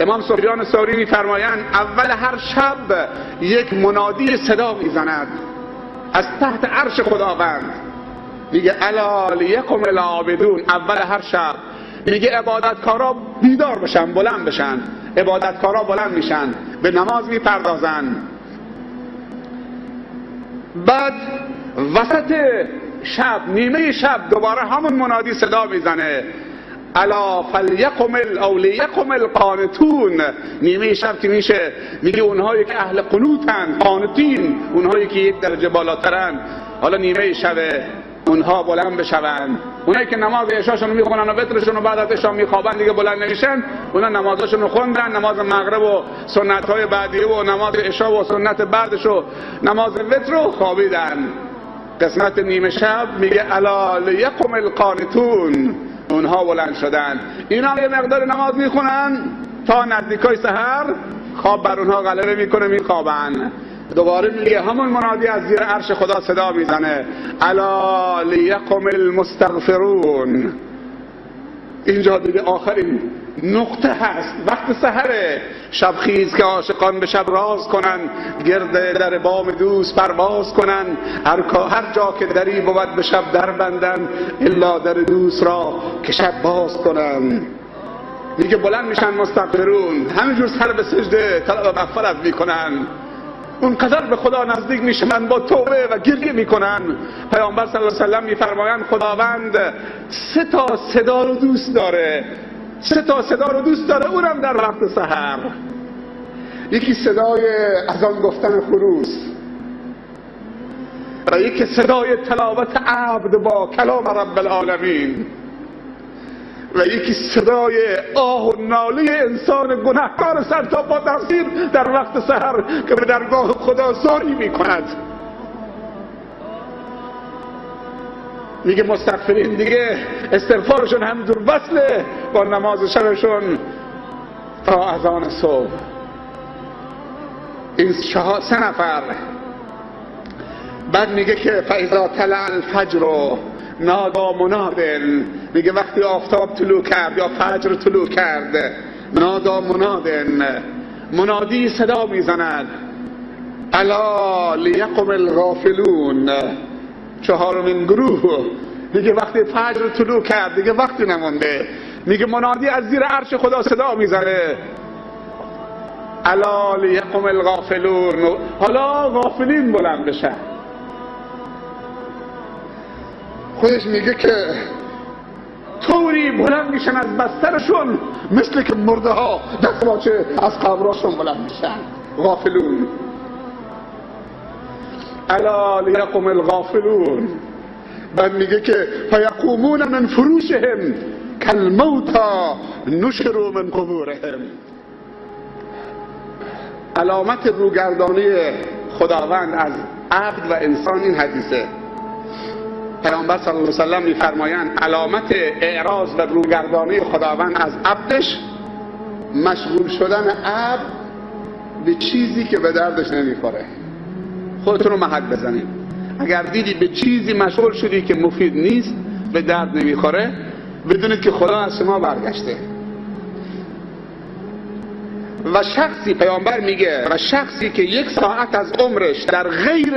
امام سفیان ثوری می‌فرمایند اول هر شب یک منادی صدا میزند از تحت عرش خداوند، میگه الا لیقم العابدون. اول هر شب میگه عبادتکارا بیدار بشن، بلند بشن. عبادتکارا بلند میشن، به نماز میپردازن. بعد وسط شب، نیمه شب، دوباره همون منادی صدا میزنه الا فلیقم او لیقم القانتون. نیمه شب که میشه میگه اونهایی که اهل قنوتن، قانتین، اونهایی که یک درجه بالاترن، حالا نیمه شب اونها بلند بشون. اونایی که نماز عشاشون رو میخونن و وترشون رو بعد از عشا میخوابن دیگه بلند نمیشن، اونا نمازشون رو خوندن، نماز مغرب و سنت های بعدیه و نماز عشا و سنت بعدش و نماز وتر رو خوابیدن. قسمت نیمه شب میگه الا لیقم القانتون، اونها بلند شدن. اینا یه مقدار نماز میخونن تا نزدیکای سحر خواب بر اونها غلبه میکنه، میخوابن. دوباره میگه همون منادی از زیر عرش خدا صدا میزنه الا لیقم المستغفرون. اینجا دیگه آخرین نقطه هست، وقت سحره. شب خیز که عاشقان به شب راز کنن، گرد در بام دوست پرواز کنن. هر جا که دری بود به شب در بندن، الا در دوست را که شب باز کنن. میگه بلند میشن مستغفرون، همینجور سر به سجده طلب مغفرت میکنن، اونقدر به خدا نزدیک میشن، با توبه و گریه میکنن. پیامبر صلی الله علیه و سلم میفرمایند خداوند سه تا صدا رو دوست داره، سه تا صدا رو دوست داره، اونم در وقت سحر. یکی صدای اذان گفتن خروس و یکی صدای تلاوت عبد با کلام رب العالمین و یکی صدای آه و ناله انسان گناهکار سر تا پا تقصیر در وقت سحر که به درگاه خدا زاری میکند. میگه مستغفرین دیگه استغفارشون همینجور وصله با نماز شبشون تا اذان صبح. این سه نفر. بعد میگه که فاذا طلع الفجر نادا منادن، میگه وقتی آفتاب طلوع کرد یا فجر طلوع کرد، نادا منادن، منادی صدا میزند الا لیقم الغافلون. چهارمین گروه میگه وقتی فجر طلوع کرد دیگه وقتی نمونده، میگه منادی از زیر عرش خدا صدا میزنه الا لیقم الغافلون. حالا غافلین بلند بشن. خودش میگه که طوری بلند میشن از بسترشون مثل که مرده ها دست باچه از قبراشون بلند میشن. غافلون الا لیقم الغافلون. بعد میگه که فیقومون من فروشهم کالموتی نشروا من قبورهم. علامت روگردانی خداوند از عبد و انسان این حدیثه. پیامبر صلی الله علیه و سلم میفرمایند علامت اعراض و روگردانی خداوند از عبدش مشغول شدن عبد به چیزی که به دردش نمیخوره. خودتون رو محک بزنید، اگر دیدی به چیزی مشغول شدی که مفید نیست، به درد نمیخوره، بدونید که خدا از شما برگشته. و شخصی، پیامبر میگه، و شخصی که یک ساعت از عمرش در غیر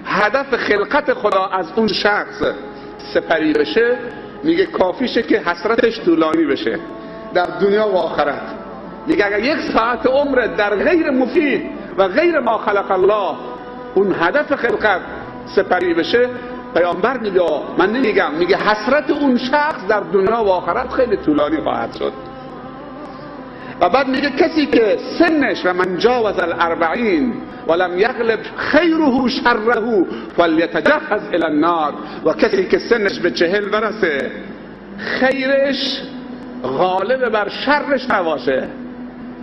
هدف خلقت خدا از اون شخص سپری بشه، میگه کافیشه که حسرتش طولانی بشه در دنیا و آخرت. میگه اگر یک ساعت عمر در غیر مفید و غیر ما خلق الله اون هدف خلقت سپری بشه، پیامبر میگه، من نمیگم، میگه حسرت اون شخص در دنیا و آخرت خیلی طولانی خواهد شد. و بعد میگه کسی که سنش و من جاوز الاربعین ولم یغلب خیره شره فلیتجهز الی النار. و کسی که سنش به 40 برسه خیرش غالب بر شرش نباشه،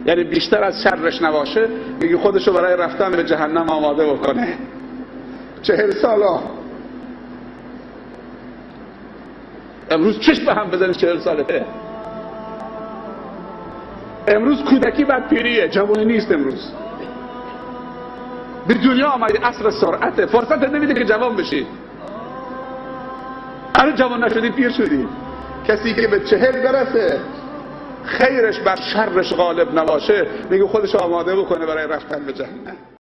یعنی بیشتر از شرش نباشه، میگه خودشو برای رفتن به جهنم آماده بکنه. 40 ساله امروز چشم به هم بزنید 40 ساله. امروز کودکی بعد پیریه، جوانی نیست. امروز به دنیا آمدی عصر سرعته، فرصت نمیده که جوان بشی. هر جوان نشدی پیر شدی. کسی که به 40 برسه خیرش بر شرش غالب نباشه، میگه خودش آماده بکنه برای رفتن به جهنم.